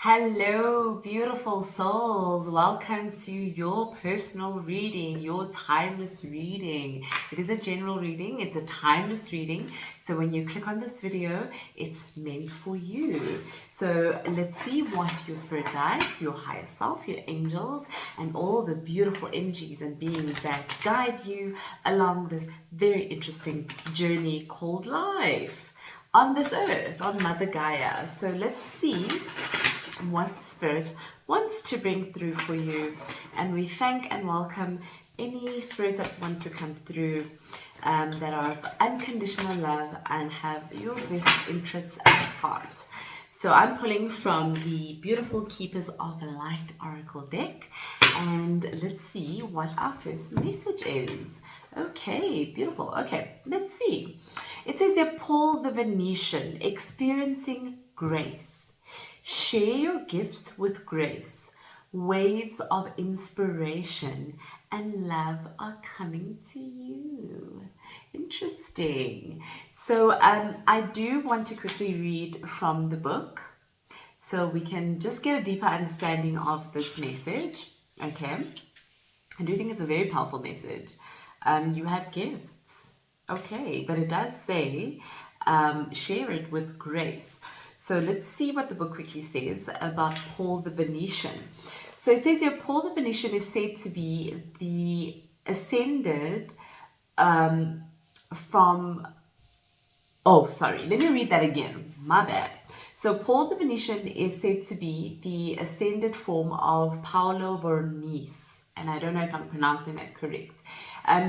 Hello, beautiful souls. Welcome to your personal reading, your timeless reading. It is a general reading, it's a timeless reading. So when you click on this video, it's meant for you. So let's see what your spirit guides, your higher self, your angels, and all the beautiful energies and beings that guide you along this very interesting journey called life on this earth, on Mother Gaia. So let's see what spirit wants to bring through for you, and we thank and welcome any spirits that want to come through that are of unconditional love and have your best interests at heart. So I'm pulling from the beautiful Keepers of Light Oracle deck, and let's see what our first message is. Okay, beautiful. Okay, let's see. It says here, Paul the Venetian, experiencing grace. Share your gifts with grace. Waves of inspiration and love are coming to you. Interesting. So I do want to quickly read from the book so we can just get a deeper understanding of this message. Okay. I do think it's a very powerful message. You have gifts. Okay. But it does say share it with grace. So let's see what the book quickly says about Paul the Venetian. So it says here, Paul the Venetian is said to be the ascended let me read that again. My bad. So Paul the Venetian is said to be the ascended form of Paolo Veronese, and I don't know if I'm pronouncing that correct,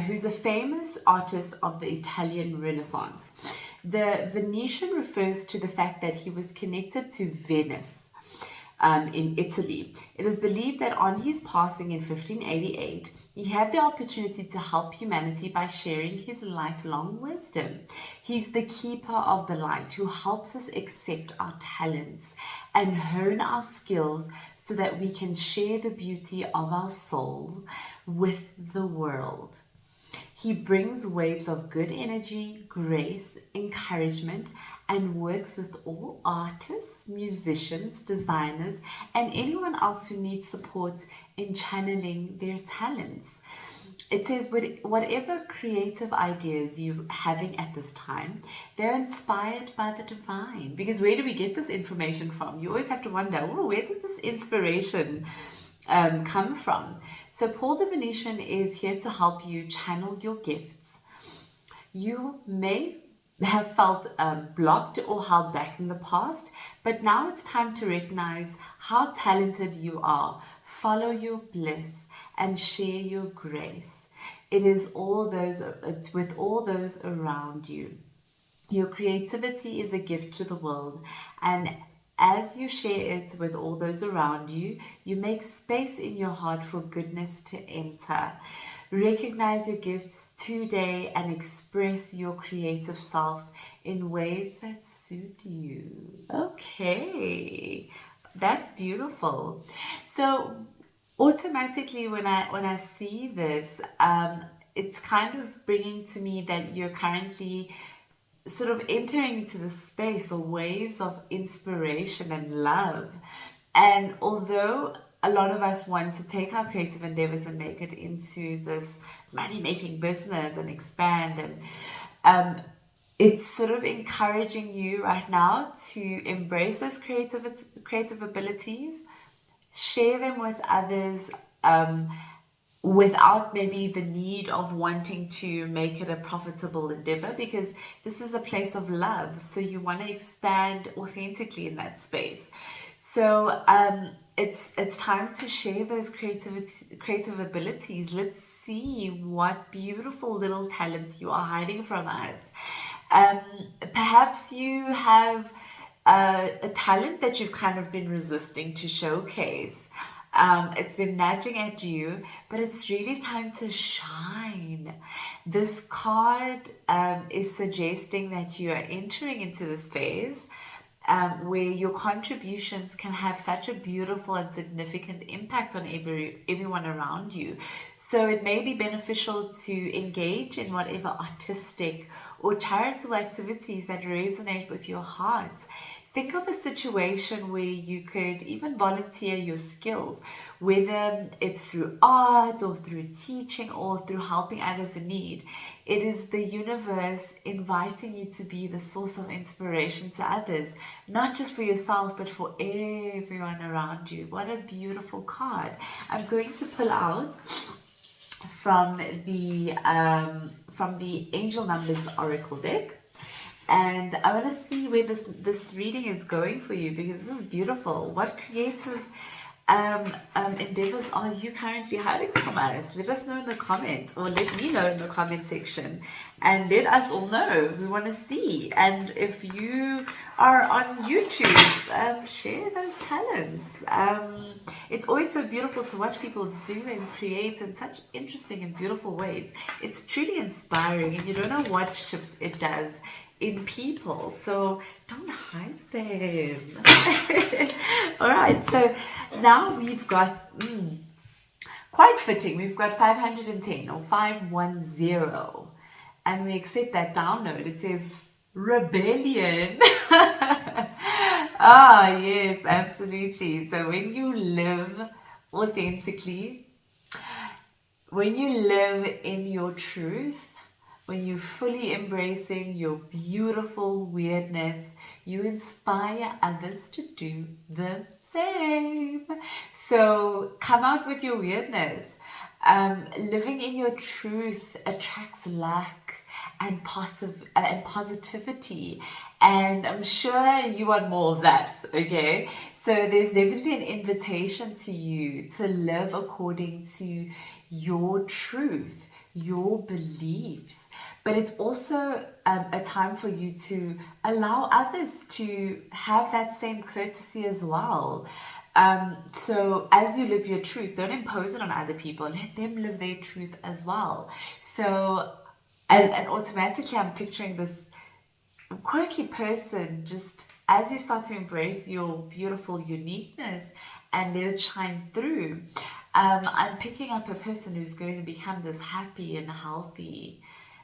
who's a famous artist of the Italian Renaissance. The Venetian refers to the fact that he was connected to Venice in Italy. It is believed that on his passing in 1588, he had the opportunity to help humanity by sharing his lifelong wisdom. He's the keeper of the light who helps us accept our talents and hone our skills so that we can share the beauty of our soul with the world. He brings waves of good energy, grace, encouragement, and works with all artists, musicians, designers, and anyone else who needs support in channeling their talents. It says, whatever creative ideas you're having at this time, they're inspired by the divine. Because where do we get this information from? You always have to wonder, where did this inspiration come from? So Paul the Venetian is here to help you channel your gifts. You may have felt blocked or held back in the past, but now it's time to recognize how talented you are. Follow your bliss and share your grace. It's with all those around you. Your creativity is a gift to the world, and as you share it with all those around you, you make space in your heart for goodness to enter. Recognize your gifts today and express your creative self in ways that suit you. Okay, that's beautiful. So automatically when I see this, it's kind of bringing to me that you're currently sort of entering into the space or waves of inspiration and love. And although a lot of us want to take our creative endeavors and make it into this money-making business and expand, and it's sort of encouraging you right now to embrace those creative abilities, share them with others, without maybe the need of wanting to make it a profitable endeavor, because this is a place of love. So you want to expand authentically in that space. So it's time to share those creative abilities. Let's see what beautiful little talents you are hiding from us. Perhaps you have a talent that you've kind of been resisting to showcase. It's been nudging at you, but it's really time to shine. This card is suggesting that you are entering into this phase where your contributions can have such a beautiful and significant impact on everyone around you. So it may be beneficial to engage in whatever artistic or charitable activities that resonate with your heart. think of a situation where you could even volunteer your skills, whether it's through art or through teaching or through helping others in need. It is the universe inviting you to be the source of inspiration to others, not just for yourself, but for everyone around you. What a beautiful card. I'm going to pull out from the Angel Numbers Oracle deck. And I want to see where this reading is going for you, because this is beautiful. What creative endeavors are you currently hiding from us? Let us know in the comments, or let me know in the comment section, and let us all know. We want to see. And if you are on YouTube, share those talents. It's always so beautiful to watch people do and create in such interesting and beautiful ways. It's truly inspiring, and you don't know what shifts it does in people, so don't hide them. All right, so now we've got quite fitting, we've got 510 or 510, and we accept that download. It says rebellion. Ah, yes, absolutely. So when you live authentically, when you live in your truth, when you're fully embracing your beautiful weirdness, you inspire others to do the same. So come out with your weirdness. Living in your truth attracts luck and positivity, and I'm sure you want more of that, okay? So there's definitely an invitation to you to live according to your truth, your beliefs. But it's also a time for you to allow others to have that same courtesy as well. So as you live your truth, don't impose it on other people. Let them live their truth as well. So, and automatically I'm picturing this quirky person, just as you start to embrace your beautiful uniqueness and let it shine through. I'm picking up a person who's going to become this happy and healthy.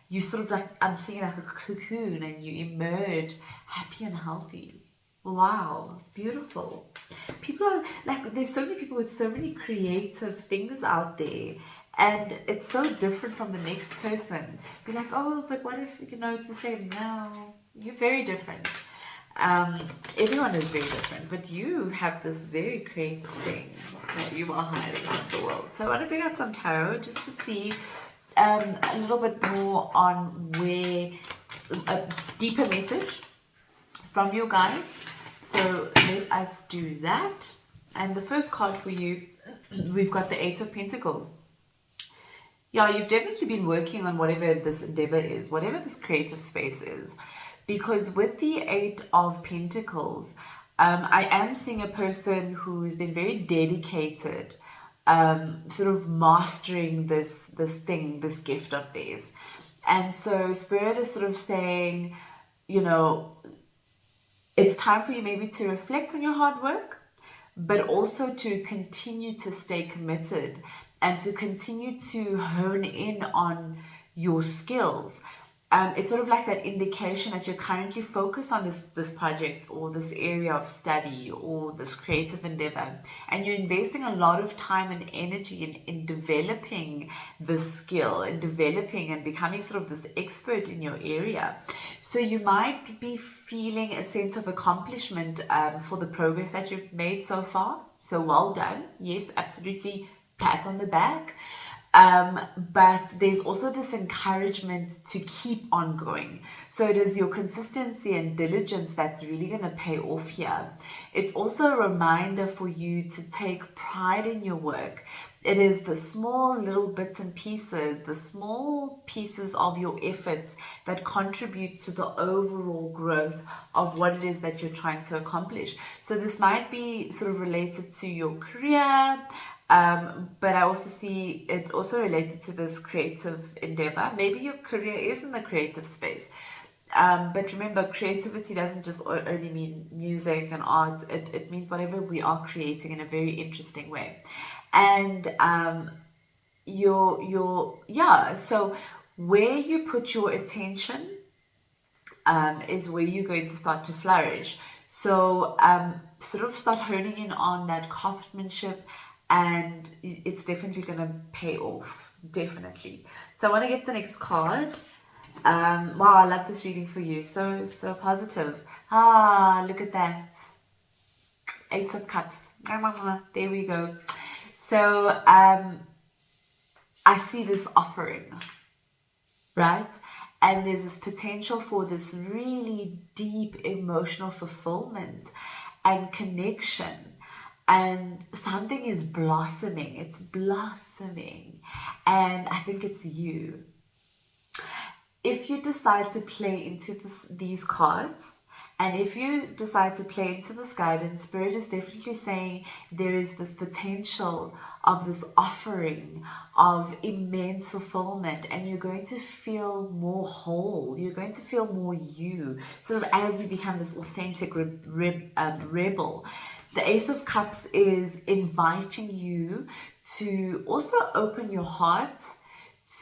You sort of like, I'm seeing like a cocoon, and you emerge happy and healthy. Wow, beautiful. People are like, there's so many people with so many creative things out there, and it's so different from the next person. You're like, oh, but what if, it's the same? No, you're very different. Everyone is very different, but you have this very creative thing that you are hiding from the world. So I want to bring out some tarot just to see a little bit more on where a deeper message from your guides. So let us do that. And the first card for you, we've got the Eight of Pentacles. Yeah, you've definitely been working on whatever this endeavor is, whatever this creative space is. Because with the Eight of Pentacles, I am seeing a person who's been very dedicated, sort of mastering this thing, this gift of theirs. And so Spirit is sort of saying, it's time for you maybe to reflect on your hard work, but also to continue to stay committed and to continue to hone in on your skills. It's sort of like that indication that you're currently focused on this project or this area of study or this creative endeavor, and you're investing a lot of time and energy in developing this skill and developing and becoming sort of this expert in your area. So you might be feeling a sense of accomplishment for the progress that you've made so far. So well done. Yes, absolutely. Pat on the back. But there's also this encouragement to keep on going. So it is your consistency and diligence that's really going to pay off here. It's also a reminder for you to take pride in your work. It is the small little bits and pieces, the small pieces of your efforts that contribute to the overall growth of what it is that you're trying to accomplish. So this might be sort of related to your career, but I also see it also related to this creative endeavor. Maybe your career is in the creative space. But remember, creativity doesn't just only mean music and art. It means whatever we are creating in a very interesting way. And so where you put your attention is where you're going to start to flourish. So sort of start honing in on that craftsmanship, and it's definitely going to pay off. Definitely. So I want to get the next card. Wow, I love this reading for you. So positive. Look at that. Ace of Cups. There we go. So I see this offering, right? And there's this potential for this really deep emotional fulfillment and connection. And something is blossoming. It's blossoming. And I think it's you. If you decide to play into these cards, and if you decide to play into this guidance, Spirit is definitely saying there is this potential of this offering of immense fulfillment, and you're going to feel more whole. You're going to feel more you, sort of as you become this authentic rebel. The Ace of Cups is inviting you to also open your heart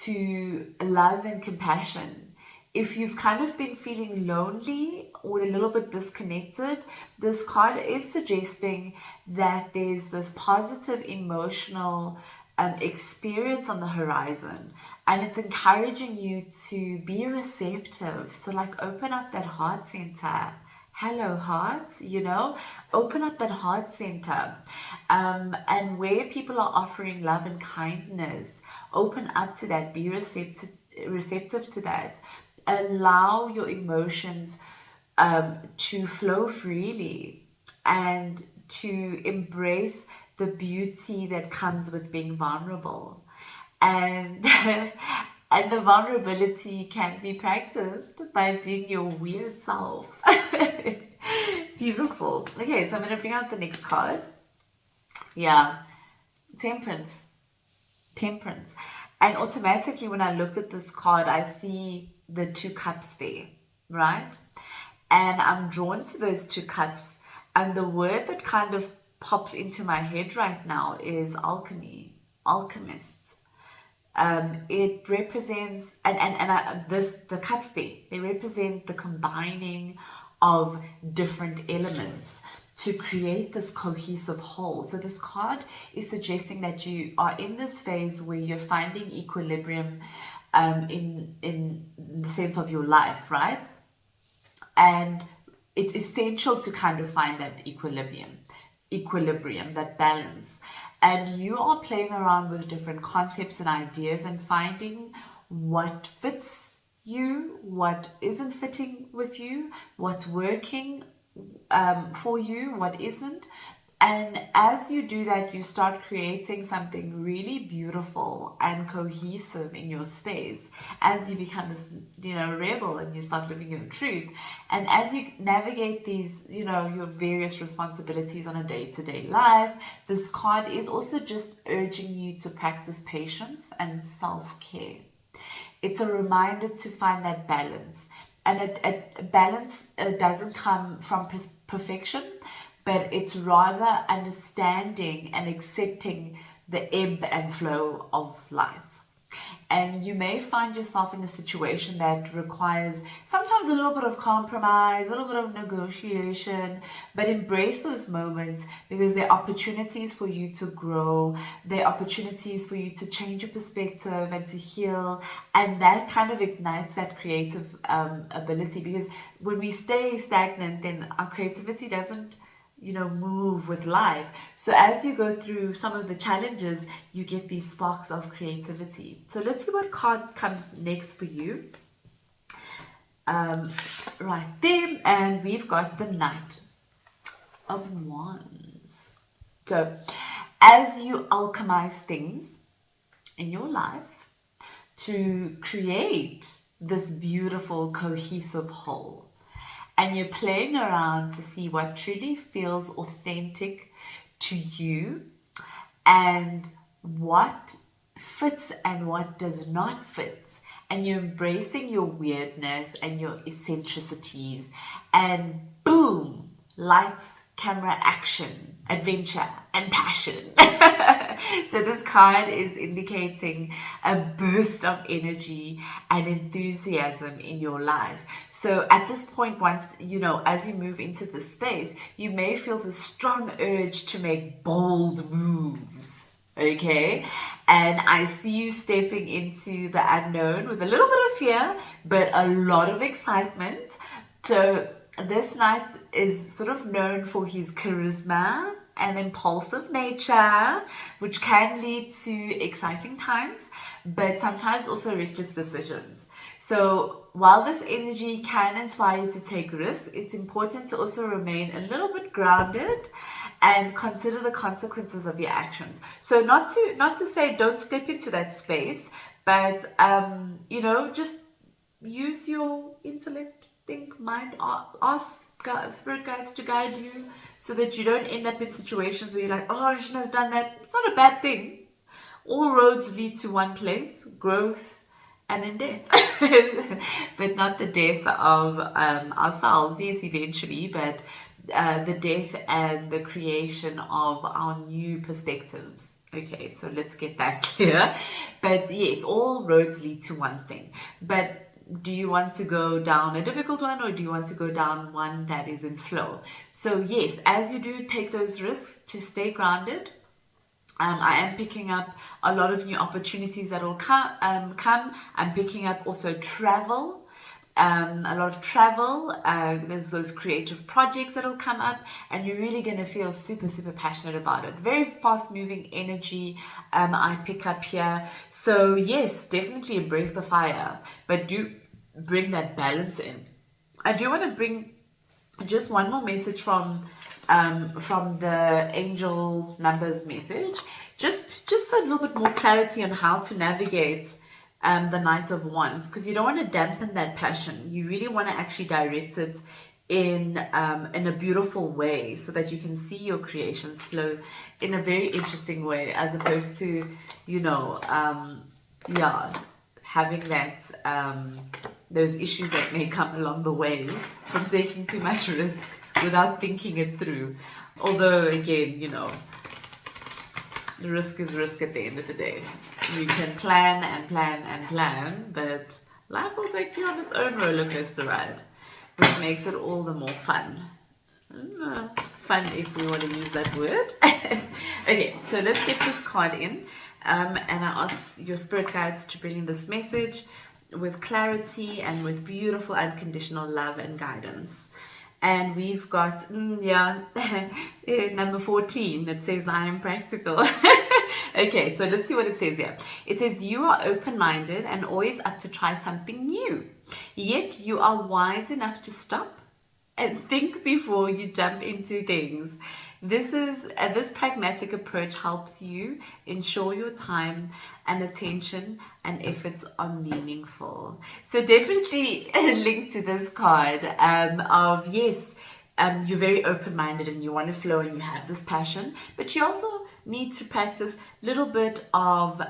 to love and compassion. If you've kind of been feeling lonely or a little bit disconnected, this card is suggesting that there's this positive emotional experience on the horizon, and it's encouraging you to be receptive. So like open up that heart center. Hello hearts, open up that heart center, and where people are offering love and kindness, open up to that, be receptive to that. Allow your emotions to flow freely, and to embrace the beauty that comes with being vulnerable. And and the vulnerability can be practiced by being your weird self. Beautiful. Okay, so I'm going to bring out the next card. Yeah, Temperance. And automatically when I looked at this card, I see the 2 cups there, right? And I'm drawn to those 2 cups, and the word that kind of pops into my head right now is alchemy, alchemists. It represents, the cups there, they represent the combining of different elements to create this cohesive whole. So this card is suggesting that you are in this phase where you're finding equilibrium in the sense of your life, right? And it's essential to kind of find that equilibrium, that balance. And you are playing around with different concepts and ideas and finding what fits you, what isn't fitting with you, what's working for you, what isn't. And as you do that, you start creating something really beautiful and cohesive in your space as you become this, rebel, and you start living your truth. And as you navigate these, your various responsibilities on a day-to-day life, this card is also just urging you to practice patience and self-care. It's a reminder to find that balance. And balance doesn't come from perfection, but it's rather understanding and accepting the ebb and flow of life. And you may find yourself in a situation that requires sometimes a little bit of compromise, a little bit of negotiation, but embrace those moments, because they're opportunities for you to grow. They're opportunities for you to change your perspective and to heal. And that kind of ignites that creative ability, because when we stay stagnant, then our creativity doesn't move with life. So as you go through some of the challenges, you get these sparks of creativity. So let's see what card comes next for you. Right there, and we've got the Knight of Wands. So as you alchemize things in your life to create this beautiful cohesive whole, and you're playing around to see what truly feels authentic to you, and what fits and what does not fit, and you're embracing your weirdness and your eccentricities, and boom, lights, camera, action, adventure, and passion. So this card is indicating a burst of energy and enthusiasm in your life. So at this point, once, you know, as you move into the space, you may feel the strong urge to make bold moves. Okay, and I see you stepping into the unknown with a little bit of fear, but a lot of excitement. So this knight is sort of known for his charisma and impulsive nature, which can lead to exciting times, but sometimes also reckless decisions. So while this energy can inspire you to take risks, it's important to also remain a little bit grounded and consider the consequences of your actions. So not to say don't step into that space, but you know, just use your intellect, think, mind, ask spirit guides to guide you, so that you don't end up in situations where you're like, oh, I shouldn't have done that. It's not a bad thing. All roads lead to one place: growth and then death. But not the death of ourselves, yes, eventually, but the death and the creation of our new perspectives. Okay, so let's get that clear. But yes, all roads lead to one thing. But do you want to go down a difficult one, or do you want to go down one that is in flow? So yes, as you do take those risks, to stay grounded, I am picking up a lot of new opportunities that will come. I'm picking up also travel, a lot of travel. There's those creative projects that will come up, and you're really going to feel super, super passionate about it. Very fast moving energy I pick up here. So yes, definitely embrace the fire, but do bring that balance in. I do want to bring just one more message from the angel numbers message, just a little bit more clarity on how to navigate the Knight of Wands, because you don't want to dampen that passion. You really want to actually direct it in a beautiful way, so that you can see your creations flow in a very interesting way, as opposed to, you know, having that those issues that may come along the way from taking too much risk without thinking it through. Although again, you know, the risk is risk at the end of the day. You can plan and plan and plan, but life will take you on its own roller coaster ride, which makes it all the more fun. Fun, if we want to use that word. Okay, so let's get this card in, and I ask your spirit guides to bring in this message with clarity and with beautiful unconditional love and guidance. And we've got, number 14, it says, I am practical. Okay, so let's see what it says here. It says, you are open-minded and always up to try something new. Yet you are wise enough to stop and think before you jump into things. This pragmatic approach helps you ensure your time and attention and efforts are meaningful. So definitely linked to this card of, yes, you're very open-minded and you want to flow and you have this passion, but you also need to practice a little bit of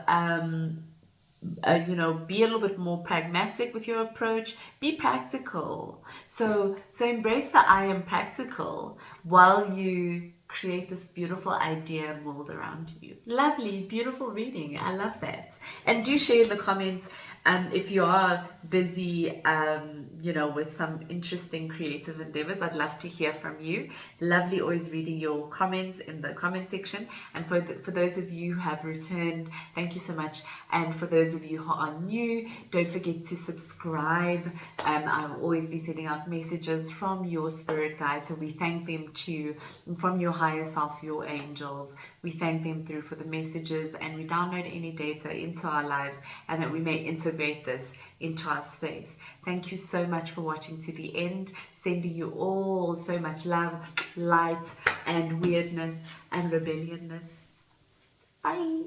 be a little bit more pragmatic with your approach. Be practical. So embrace the I am practical while you create this beautiful idea and world around you. Lovely, beautiful reading. I love that. And do share in the comments if you are busy, with some interesting creative endeavors. I'd love to hear from you. Lovely always reading your comments in the comment section. And for those of you who have returned, thank you so much. And for those of you who are new, don't forget to subscribe. I'll always be sending out messages from your spirit guides. So we thank them too, from your higher self, your angels. We thank them through for the messages, and we download any data into our lives, and that we may integrate this into our space. Thank you so much for watching to the end. Sending you all so much love, light, and weirdness and rebelliousness. Bye.